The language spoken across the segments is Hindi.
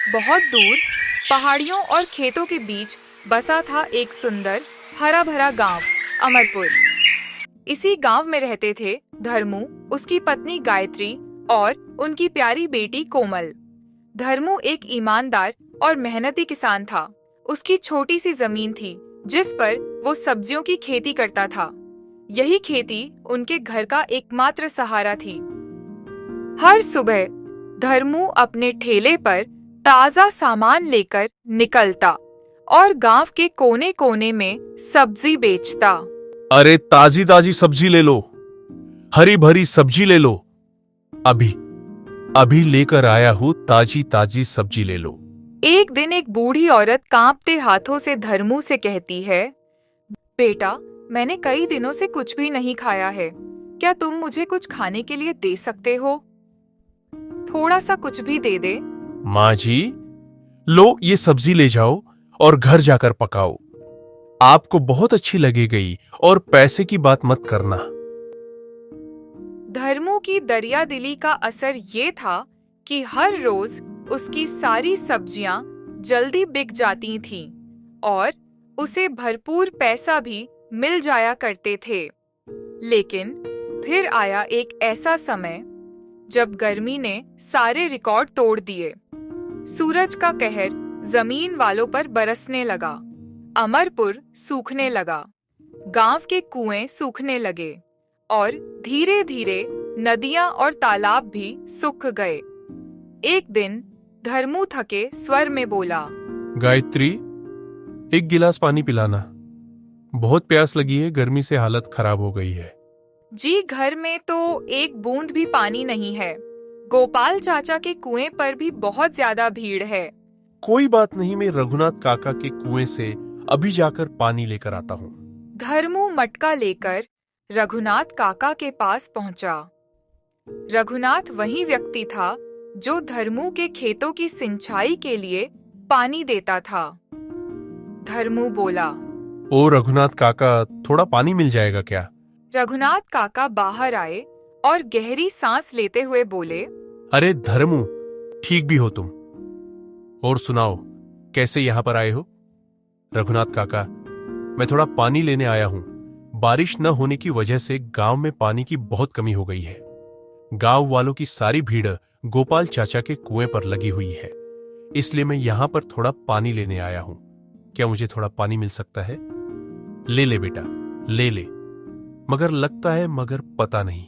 बहुत दूर पहाड़ियों और खेतों के बीच बसा था एक सुंदर हरा भरा गांव, अमरपुर। इसी गांव में रहते थे धर्मू, उसकी पत्नी गायत्री और उनकी प्यारी बेटी कोमल। धर्मू एक ईमानदार और मेहनती किसान था। उसकी छोटी सी जमीन थी जिस पर वो सब्जियों की खेती करता था। यही खेती उनके घर का एकमात्र सहारा थी। हर सुबह धर्मू अपने ठेले पर ताजा सामान लेकर निकलता और गांव के कोने कोने में सब्जी बेचता। अरे ताजी ताजी सब्जी ले लो, हरी भरी सब्जी ले लो। अभी अभी लेकर आया हूँ, ताजी ताजी सब्जी ले लो। एक दिन एक बूढ़ी औरत कांपते हाथों से धर्मू से कहती है, बेटा, मैंने कई दिनों से कुछ भी नहीं खाया है। क्या तुम मुझे कुछ खाने के लिए दे सकते हो? थोड़ा सा कुछ भी दे दे। माँ जी, लो ये सब्जी ले जाओ और घर जाकर पकाओ। आपको बहुत अच्छी लगेगी और पैसे की बात मत करना। धर्मू की दरियादिली का असर ये था कि हर रोज उसकी सारी सब्जियां जल्दी बिक जाती थीं और उसे भरपूर पैसा भी मिल जाया करते थे। लेकिन फिर आया एक ऐसा समय जब गर्मी ने सारे रिकॉर्ड तोड़ दिए। सूरज का कहर जमीन वालों पर बरसने लगा। अमरपुर सूखने लगा, गांव के कुएं सूखने लगे और धीरे धीरे नदियां और तालाब भी सूख गए। एक दिन धर्मू थके स्वर में बोला, गायत्री, एक गिलास पानी पिलाना। बहुत प्यास लगी है, गर्मी से हालत खराब हो गई है। जी, घर में तो एक बूंद भी पानी नहीं है। गोपाल चाचा के कुएं पर भी बहुत ज्यादा भीड़ है। कोई बात नहीं, मैं रघुनाथ काका के कुएं से अभी जाकर पानी लेकर आता हूँ। धर्मू मटका लेकर रघुनाथ काका के पास पहुंचा। रघुनाथ वही व्यक्ति था जो धर्मू के खेतों की सिंचाई के लिए पानी देता था। धर्मू बोला, ओ रघुनाथ काका, थोड़ा पानी मिल जाएगा क्या? रघुनाथ काका बाहर आए और गहरी सांस लेते हुए बोले, अरे धर्मू, ठीक भी हो तुम। और सुनाओ, कैसे यहाँ पर आए हो? रघुनाथ काका, मैं थोड़ा पानी लेने आया हूँ। बारिश न होने की वजह से गांव में पानी की बहुत कमी हो गई है। गांव वालों की सारी भीड़ गोपाल चाचा के कुएं पर लगी हुई है, इसलिए मैं यहाँ पर थोड़ा पानी लेने आया हूँ। क्या मुझे थोड़ा पानी मिल सकता है? ले ले बेटा, ले ले। मगर पता नहीं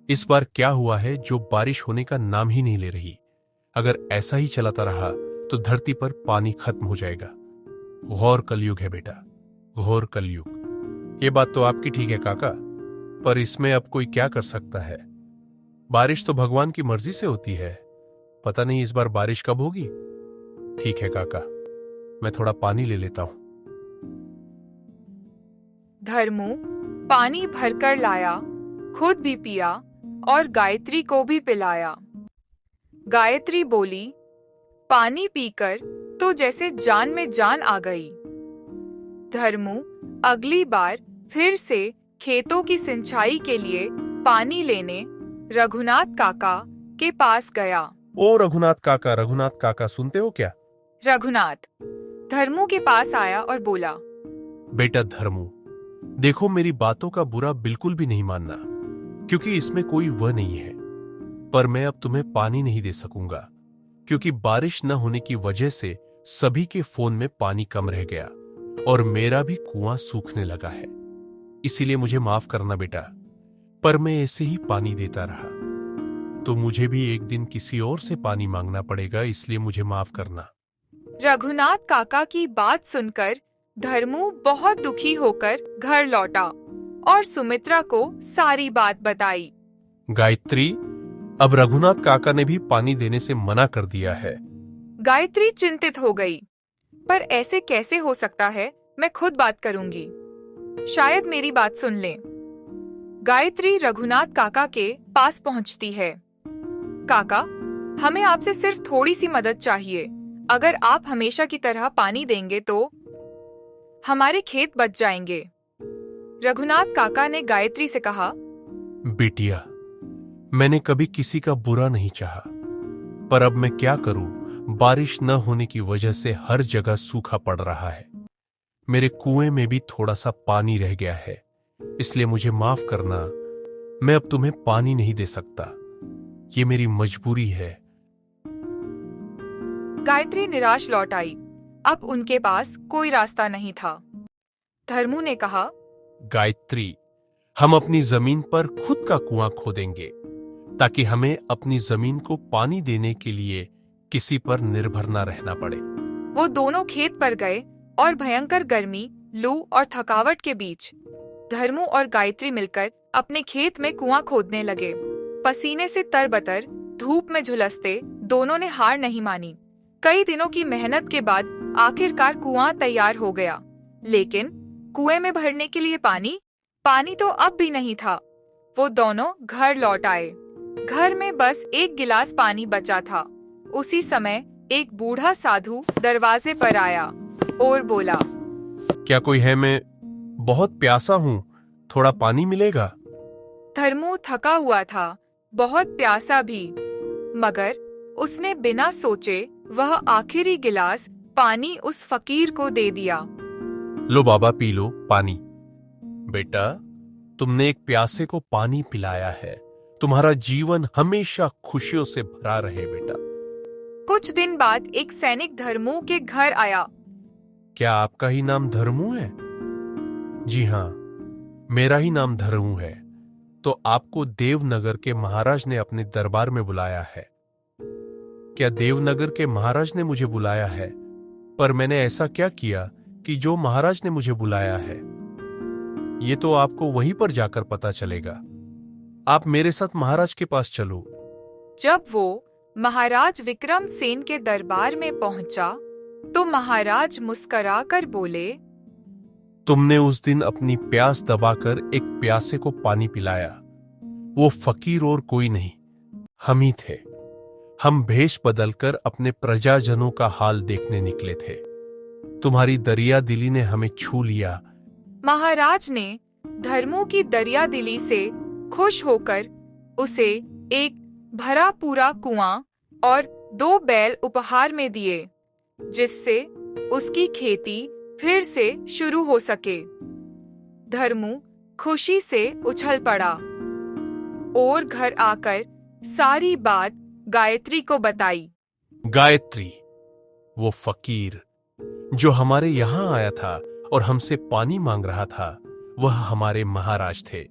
इस बार क्या हुआ है जो बारिश होने का नाम ही नहीं ले रही। अगर ऐसा ही चलाता रहा तो धरती पर पानी खत्म हो जाएगा। घोर कलयुग है बेटा, घोर कलयुग। ये बात तो आपकी ठीक है काका, पर इसमें अब कोई क्या कर सकता है? बारिश तो भगवान की मर्जी से होती है। पता नहीं इस बार बारिश कब होगी। ठीक है काका, मैं थोड़ा पानी ले लेता हूं। धर्मू पानी भरकर लाया, खुद भी पिया और गायत्री को भी पिलाया। गायत्री बोली, पानी पीकर तो जैसे जान में जान आ गई। धर्मू अगली बार फिर से खेतों की सिंचाई के लिए पानी लेने रघुनाथ काका के पास गया। ओ रघुनाथ काका, सुनते हो क्या? रघुनाथ धर्मू के पास आया और बोला, बेटा धर्मू, देखो मेरी बातों का बुरा बिल्कुल भी नहीं मानना, क्योंकि इसमें कोई वह नहीं है। पर मैं अब तुम्हें पानी नहीं दे सकूंगा, क्योंकि बारिश न होने की वजह से सभी के फोन में पानी कम रह गया और मेरा भी कुआं सूखने लगा है। इसीलिए मुझे माफ करना बेटा, पर मैं ऐसे ही पानी देता रहा तो मुझे भी एक दिन किसी और से पानी मांगना पड़ेगा, इसलिए मुझे माफ करना। रघुनाथ काका की बात सुनकर धर्मू बहुत दुखी होकर घर लौटा और सुमित्रा को सारी बात बताई। गायत्री, अब रघुनाथ काका ने भी पानी देने से मना कर दिया है। गायत्री चिंतित हो गई, पर ऐसे कैसे हो सकता है? मैं खुद बात करूंगी, शायद मेरी बात सुन लें। गायत्री रघुनाथ काका के पास पहुंचती है। काका, हमें आपसे सिर्फ थोड़ी सी मदद चाहिए। अगर आप हमेशा की तरह पानी देंगे तो हमारे खेत बच जाएंगे। रघुनाथ काका ने गायत्री से कहा, बिटिया, मैंने कभी किसी का बुरा नहीं चाहा, पर अब मैं क्या करूं? बारिश न होने की वजह से हर जगह सूखा पड़ रहा है। मेरे कुएं में भी थोड़ा सा पानी रह गया है, इसलिए मुझे माफ करना, मैं अब तुम्हें पानी नहीं दे सकता। ये मेरी मजबूरी है। गायत्री निराश लौट आई। अब उनके पास कोई रास्ता नहीं था। धर्मू ने कहा, गायत्री, हम अपनी जमीन पर खुद का कुआं खोदेंगे ताकि हमें अपनी जमीन को पानी देने के लिए किसी पर निर्भर न रहना पड़े। वो दोनों खेत पर गए और भयंकर गर्मी, लू और थकावट के बीच धर्मू और गायत्री मिलकर अपने खेत में कुआं खोदने लगे। पसीने से तरबतर, धूप में झुलसते दोनों ने हार नहीं मानी। कई दिनों की मेहनत के बाद आखिरकार कुआं तैयार हो गया, लेकिन कुएं में भरने के लिए पानी तो अब भी नहीं था। वो दोनों घर लौट आए। घर में बस एक गिलास पानी बचा था। उसी समय एक बूढ़ा साधु दरवाजे पर आया और बोला, क्या कोई है? मैं बहुत प्यासा हूं, थोड़ा पानी मिलेगा? धर्मू थका हुआ था, बहुत प्यासा भी, मगर उसने बिना सोचे वह आखिरी गिलास पानी उस फकीर को दे दिया। लो बाबा, पी लो पानी। बेटा, तुमने एक प्यासे को पानी पिलाया है। तुम्हारा जीवन हमेशा खुशियों से भरा रहे बेटा। कुछ दिन बाद एक सैनिक धर्मू के घर आया। क्या आपका ही नाम धर्मू है? जी हाँ, मेरा ही नाम धर्मू है। तो आपको देवनगर के महाराज ने अपने दरबार में बुलाया है। क्या देवनगर के महाराज ने मुझे बुलाया है? पर मैंने ऐसा क्या किया कि जो महाराज ने मुझे बुलाया है? ये तो आपको वहीं पर जाकर पता चलेगा। आप मेरे साथ महाराज के पास चलो। जब वो महाराज विक्रम सेन के दरबार में पहुंचा, तो महाराज मुस्कुराकर बोले, तुमने उस दिन अपनी प्यास दबाकर एक प्यासे को पानी पिलाया। वो फकीर और कोई नहीं, हम ही थे। हम भेष बदलकर अपने प्रजाजनों का हाल देखने निकले थे। तुम्हारी दरिया दिली ने हमें छू लिया। महाराज ने धर्मू की दरिया दिली से खुश होकर उसे एक भरा पूरा कुआं और 2 बैल उपहार में दिए, जिससे उसकी खेती फिर से शुरू हो सके। धर्मू खुशी से उछल पड़ा और घर आकर सारी बात गायत्री को बताई। गायत्री, वो फकीर जो हमारे यहां आया था और हमसे पानी मांग रहा था, वह हमारे महाराज थे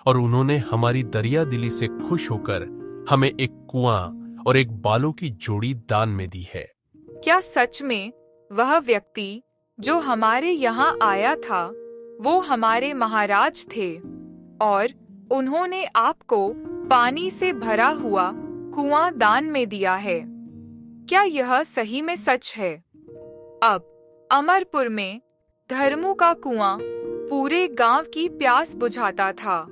और उन्होंने हमारी दरिया दिली से खुश होकर हमें एक कुआं और एक बालों की जोड़ी दान में दी है। क्या सच में वह व्यक्ति जो हमारे यहाँ आया था वो हमारे महाराज थे और उन्होंने आपको पानी से भरा हुआ कुआं दान में दिया है? क्या यह सही में सच है? अब अमरपुर में धर्मू का कुआं पूरे गांव की प्यास बुझाता था।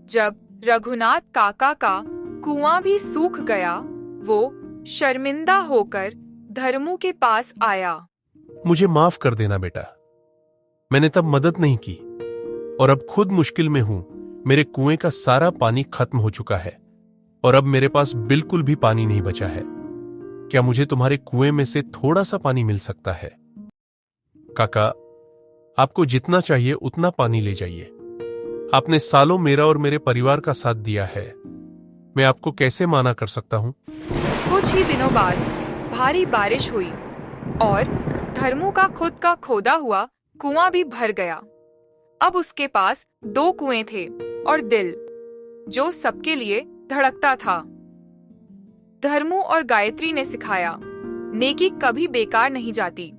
जब रघुनाथ काका का कुआं भी सूख गया, वो शर्मिंदा होकर धर्मू के पास आया। मुझे माफ कर देना बेटा, मैंने तब मदद नहीं की और अब खुद मुश्किल में हूं। मेरे कुएं का सारा पानी खत्म हो चुका है और अब मेरे पास बिल्कुल भी पानी नहीं बचा है। क्या मुझे तुम्हारे कुएं में से थोड़ा सा पानी मिल सकता है? काका, आपको जितना चाहिए उतना पानी ले जाइए। आपने सालों मेरा और मेरे परिवार का साथ दिया है, मैं आपको कैसे माना कर सकता हूं? कुछ ही दिनों बाद भारी बारिश हुई और धर्मू का खुद का खोदा हुआ कुआं भी भर गया। अब उसके पास 2 कुएं थे और दिल जो सबके लिए धड़कता था। धर्मू और गायत्री ने सिखाया, नेकी कभी बेकार नहीं जाती।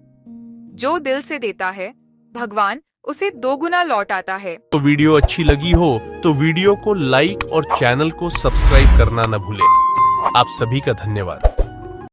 जो दिल से देता है, भगवान उसे 2 गुना लौटाता है। तो वीडियो अच्छी लगी हो तो वीडियो को लाइक और चैनल को सब्सक्राइब करना न भूलें। आप सभी का धन्यवाद।